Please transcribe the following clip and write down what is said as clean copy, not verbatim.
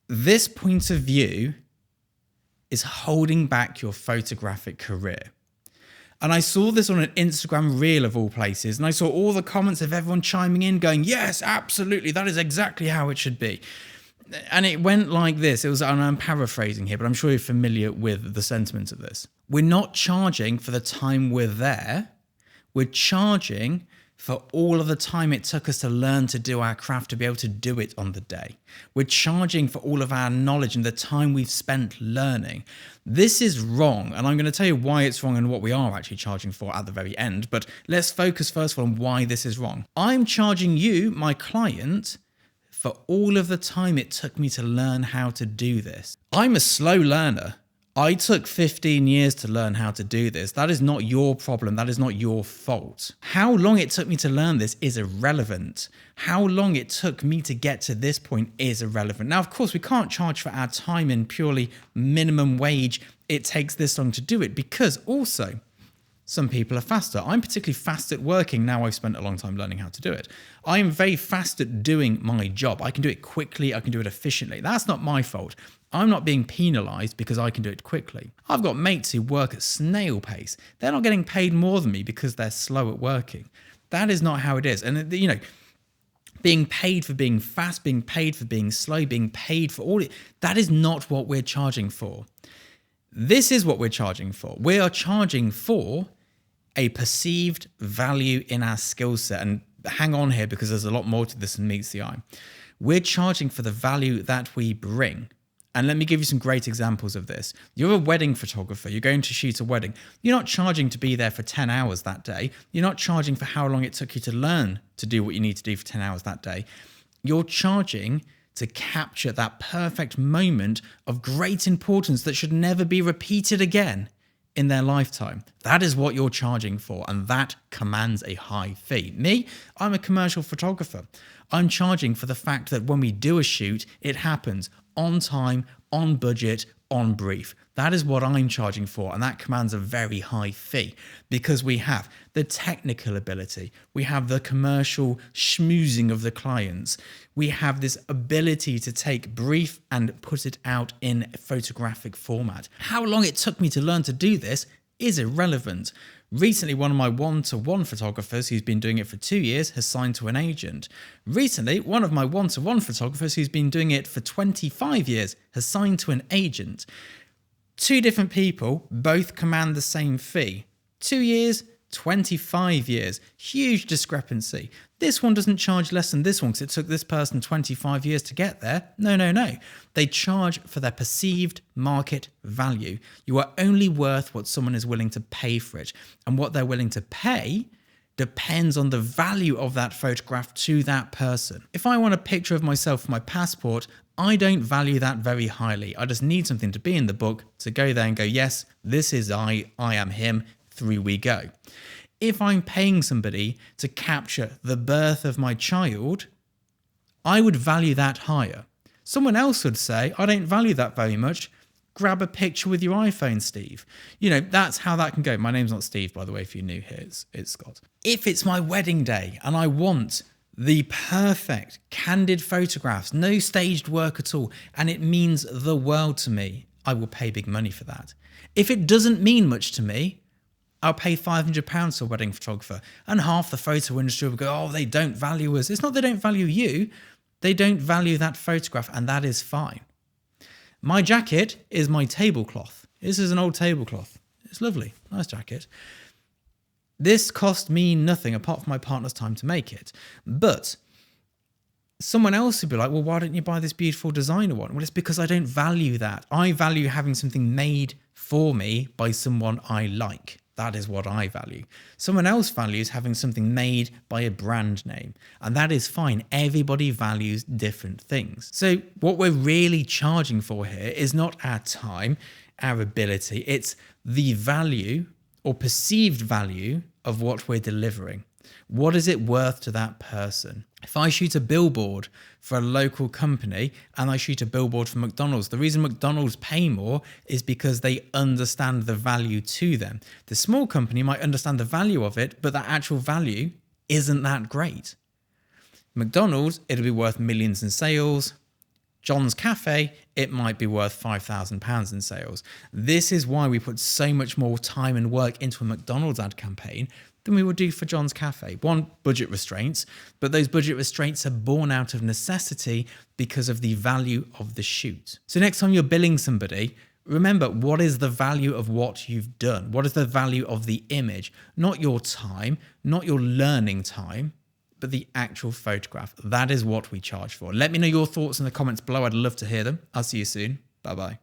This point of view is holding back your photographic career. And I saw this on an Instagram reel of all places, and I saw all the comments of everyone chiming in going, yes, absolutely, that is exactly how it should be. And it went like this. And I'm paraphrasing here, but I'm sure you're familiar with the sentiment of this. We're not charging for the time we're there. We're charging for all of the time it took us to learn to do our craft to be able to do it on the day. We're charging for all of our knowledge and the time we've spent learning. This is wrong, and I'm going to tell you why it's wrong and what we are actually charging for at the very end, but let's focus first of all on why this is wrong. I'm charging you, my client, for all of the time it took me to learn how to do this. I'm a slow learner. I took 15 years to learn how to do this. That is not your problem. That is not your fault. How long it took me to learn this is irrelevant. How long it took me to get to this point is irrelevant. Now, of course, we can't charge for our time in purely minimum wage. It takes this long to do it because also some people are faster. I'm particularly fast at working now I've spent a long time learning how to do it. I am very fast at doing my job. I can do it quickly. I can do it efficiently. That's not my fault. I'm not being penalised because I can do it quickly. I've got mates who work at snail pace. They're not getting paid more than me because they're slow at working. That is not how it is. And, being paid for being fast, being paid for being slow, being paid for all it, that is not what we're charging for. This is what we're charging for. We are charging for a perceived value in our skill set. And hang on here because there's a lot more to this than meets the eye. We're charging for the value that we bring. And let me give you some great examples of this. You're a wedding photographer. You're going to shoot a wedding. You're not charging to be there for 10 hours that day. You're not charging for how long it took you to learn to do what you need to do for 10 hours that day. You're charging to capture that perfect moment of great importance that should never be repeated again in their lifetime. That is what you're charging for, and that commands a high fee. Me, I'm a commercial photographer. I'm charging for the fact that when we do a shoot, it happens on time, on budget, on brief. That is what I'm charging for, and that commands a very high fee because we have the technical ability, we have the commercial schmoozing of the clients, we have this ability to take brief and put it out in photographic format. How long it took me to learn to do this is irrelevant. Recently, one of my one-to-one photographers who's been doing it for 2 years has signed to an agent. Recently, one of my one-to-one photographers who's been doing it for 25 years has signed to an agent. Two different people, both command the same fee. 2 years, 25 years. Huge discrepancy. This one doesn't charge less than this one because it took this person 25 years to get there. No. They charge for their perceived market value. You are only worth what someone is willing to pay for it. And what they're willing to pay depends on the value of that photograph to that person. If I want a picture of myself for my passport, I don't value that very highly. I just need something to be in the book to go there and go, yes, this is I am him, through we go. If I'm paying somebody to capture the birth of my child, I would value that higher. Someone else would say, I don't value that very much. Grab a picture with your iPhone, Steve. That's how that can go. My name's not Steve, by the way, if you're new here, it's Scott. If it's my wedding day and I want the perfect, candid photographs, no staged work at all, and it means the world to me, I will pay big money for that. If it doesn't mean much to me, I'll pay £500 to a wedding photographer, and half the photo industry will go, oh, they don't value us. It's not they don't value you, they don't value that photograph, and that is fine. My jacket is my tablecloth. This is an old tablecloth. It's lovely, nice jacket. This cost me nothing apart from my partner's time to make it. But someone else would be like, well, why don't you buy this beautiful designer one? Well, it's because I don't value that. I value having something made for me by someone I like. That is what I value. Someone else values having something made by a brand name. And that is fine. Everybody values different things. So what we're really charging for here is not our time, our ability. It's the value or perceived value of what we're delivering. What is it worth to that person? If I shoot a billboard for a local company and I shoot a billboard for McDonald's, the reason McDonald's pay more is because they understand the value to them. The small company might understand the value of it, but that actual value isn't that great. McDonald's, it'll be worth millions in sales. John's Cafe, it might be worth £5,000 in sales. This is why we put so much more time and work into a McDonald's ad campaign than we would do for John's Cafe. One, budget restraints, but those budget restraints are born out of necessity because of the value of the shoot. So next time you're billing somebody, remember, what is the value of what you've done? What is the value of the image? Not your time, not your learning time, but the actual photograph. That is what we charge for. Let me know your thoughts in the comments below. I'd love to hear them. I'll see you soon. Bye-bye.